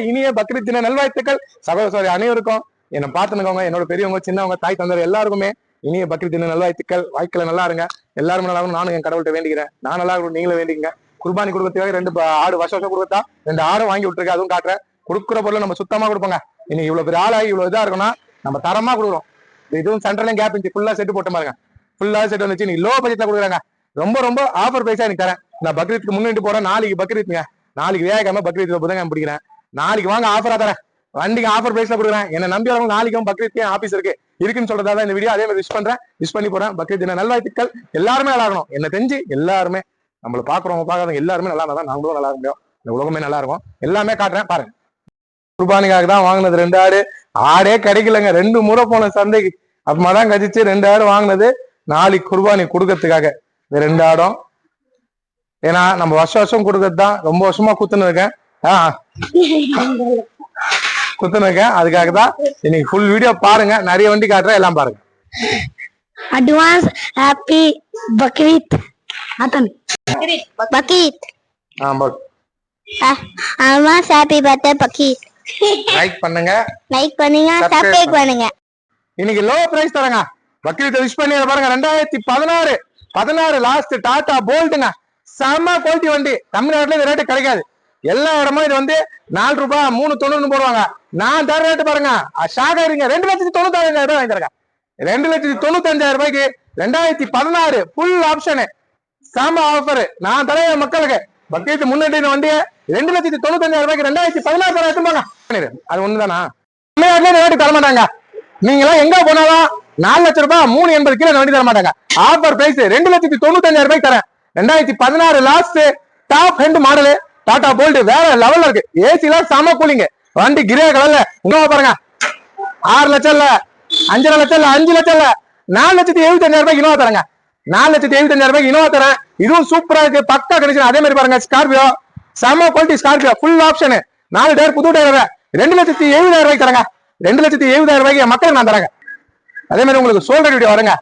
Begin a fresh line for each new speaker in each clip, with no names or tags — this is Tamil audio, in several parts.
இனிய பக்ரீத் தின நல்வாழ்த்துக்கள் சகோதர அனைவருக்கும். என்னை பார்த்துக்கோங்க, என்னோட பெரியவங்க சின்னவங்க தாய் தந்தர் எல்லாருக்குமே இனிய பக்ரீத் தின நல்வாழ்த்துக்கள். வாழ்க்கையில நல்லா இருங்க, எல்லாரும் நல்லா இருக்கும். நானும் என் கடவுள்கிட்ட வேண்டிக்கிறேன், நான் நல்லா இருக்கும், நீங்களும் வேண்டிங்க. குர்பானி கொடுக்கறதுக்காக 2 ஆடு வருஷம் கொடுத்தா 2 ஆடும் வாங்கி விட்டுருக்கு, அதுவும் காட்டுறேன். கொடுக்குற பொருள் நம்ம சுத்தமா கொடுப்போங்க. இன்னைக்கு இவ்வளவு பெரிய ஆளாகி இவ்வளவு இதா இருக்கும்னா நம்ம தரமா கொடுக்குறோம். இதுவும் சென்டர்லயும் கேப் இருந்துச்சு, ஃபுல்லா செட்டு போட்ட பாருங்க, ஃபுல்லா செட் வந்துச்சு. இன்னைக்கு லோ பட்ஜெட்ல கொடுக்குறாங்க, ரொம்ப ரொம்ப ஆஃபர் பிரைஸா எனக்கு தரேன். நான் பக்ரீத்துக்கு முன்னிட்டு போறேன். நாளைக்கு பக்ரீத்துங்க, நாளைக்கு வேகாம பக்ரீத்ல புதன்கிழமை பிடிக்கிறேன். நாளைக்கு வாங்க, ஆஃபரா தரேன், வண்டிக்கு ஆஃபர் பிரைஸ்ல கொடுக்குறேன். என்ன நம்பி வரவங்க நாளைக்கும் பக்ரீத் ஆபீஸ் இருக்குன்னு சொல்றதா இந்த வீடியோ. அதே மாதிரி விஷ் பண்றேன், விஷ் பண்ணி போறேன். பக்ரீத் தின நல்வாழ்த்துக்கள். எல்லாருமே நல்லா இருக்கணும். என்ன தெரிஞ்சு எல்லாருமே நம்மள பாக்குறவங்க பார்க்காதவங்க எல்லாருமே நல்லா இருந்தா நாங்களும் நல்லா இருக்க முடியும், இந்த உலகமே நல்லா இருக்கும். எல்லாமே காட்டுறேன் பாருங்க. குர்பானிக்காக தான் வாங்கினது 2 ஆடு. ஆடே கிடைக்கலங்க, 2 முறை போன சந்தைக்கு, அப்பமாதான் கழிச்சு 2 ஆடு வாங்கினது. நாளைக்கு குர்பானி கொடுக்கறதுக்காக இந்த 2 ஆடும். ஏன்னா நம்ம வருஷம் கொடுக்கறது தான், ரொம்ப வருஷமா குத்துன்னு இருக்கேன், அதுக்காக தான். இன்னைக்கு ஃபுல் வீடியோ பாருங்க, நிறைய வண்டி காட்டுறேன், எல்லாம் பாருங்க.
Advance happy Bakrid. Bakrid advance happy birthday Bakrid.
Like பண்ணுங்க,
சப்ஸ்கிரைப் பண்ணுங்க.
இன்னைக்கு லோ பிரைஸ் தரங்க. பக்ரீத் விஷ் பண்ணி பாருங்க. 2016 லாஸ்ட் டாடா போல்ட்டுங்க, செம குவாலிட்டி வண்டி. தமிழ்நாட்டுல இந்த ரேட்டு கிடைக்காது. எல்லா இடமும் இது வந்து 4 ரூபாய் 3.90 போடுவாங்க. நான் தர ரேட்டு பாருங்க, ஷாக் ஆயிருங்க. 2,95,000 ரூபாய் வாங்கி தரங்க. 2,95,000 ரூபாய்க்கு 2016 ஃபுல் ஆப்ஷனு, செம ஆஃபர். நான் தர மக்களுக்கு பக்ரீத் முன்னாடி வண்டியை 2,95,000 ரூபாய்க்கு 2016 எடுத்துப்பாங்க. அது ஒண்ணுதானா? தமிழ்நாட்டுல இந்த ரேட்டு தர மாட்டாங்க. நீங்க எல்லாம் எங்க போனாலும் 4 லட்சம் ரூபாய் 380 கிலோ வண்டி தர மாட்டாங்க. ஆஃபர் பிரைஸ் 2,95,000 ரூபாய்க்கு தரேன். 2016 last top end model Tata Bolt, வேற லெவல்ல இருக்கு. ஏசி எல்லாம் செம கூலிங். வண்டி கிரே கலர்ல இன்னும் பாருங்க. 6 லட்சம் இல்ல, 5.5 லட்சம் இல்ல, 5 லட்சம் இல்ல, 4,75,000 ரூபாய்க்கு இனோவா தரங்க. 4,75,000 ரூபாய்க்கு இனோவா தரேன். இதுவும் சூப்பரா இருக்கு, பக்கா கண்டிஷன். அதே மாதிரி பாருங்க, ஸ்கார்பியோ செம quality Scorpio, full option, 4 tyre புது டயர், 2,70,000 ரூபாய்க்கு தரங்க. 2,70,000 ரூபாய்க்கு மக்களுக்கு நான் தரேன். அதே மாதிரி உங்களுக்கு சோல்டர் வீடியோ வருங்க,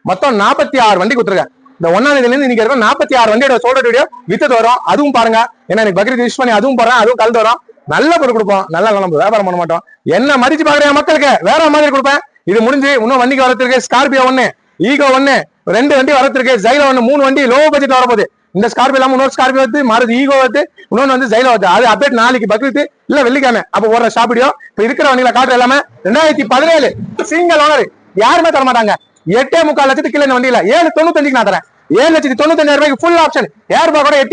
மொத்தம் 46 வண்டி கொடுத்துருக்கேன். இந்த 1ஆம் தேதியில இருந்து இன்னைக்கு 46 வண்டியோட சோல்டர் வீடியோ வித்தது வரும், அதுவும் பாருங்க. ஏன்னா எனக்கு பக்ரீத் விஷ் பண்ணி அதுவும் போறேன், அதுவும் கலந்து வரும். நல்ல பொருள் கொடுப்போம், நல்லா நம்ம வியாபாரம் பண்ண மாட்டோம். என்ன மதிச்சு பாக்குறேன் மக்களுக்கு வேற மாதிரி கொடுப்பேன். இது முடிஞ்சு இன்னும் வண்டிக்கு வரத்திருக்கு. ஸ்கார்பியோ 1, ஈகோ 1, 2 வண்டி வரத்திருக்கு. ஜைலோ 1, 3 வண்டி லோ பட்ஜெட் வரப்போகுது. இந்த ஸ்கார்பியோ இல்லாம இன்னொரு ஸ்கார்பியோ வந்து மாறுது, ஈகோ வந்து இன்னொன்னு வந்து ஜைலோ வந்து. அது அப்டேட் நாளைக்கு பக்ரீத் இல்ல வெள்ளிக்கிழமை அப்ப ஒரு ஷாப் வீடியோ. இப்ப இருக்கிற வண்டியில காட்டுற எல்லாமே 2017 சிங்கிள் ஓனர், யாருமே தர மாட்டாங்க. 8.25 லட்சத்துக்கு கீழே வண்டியில 7,95,000 நான் தரேன். 7,95,000 ரூபாய்க்கு ஃபுல் ஆப்ஷன். ஏர் பேக் கூட 8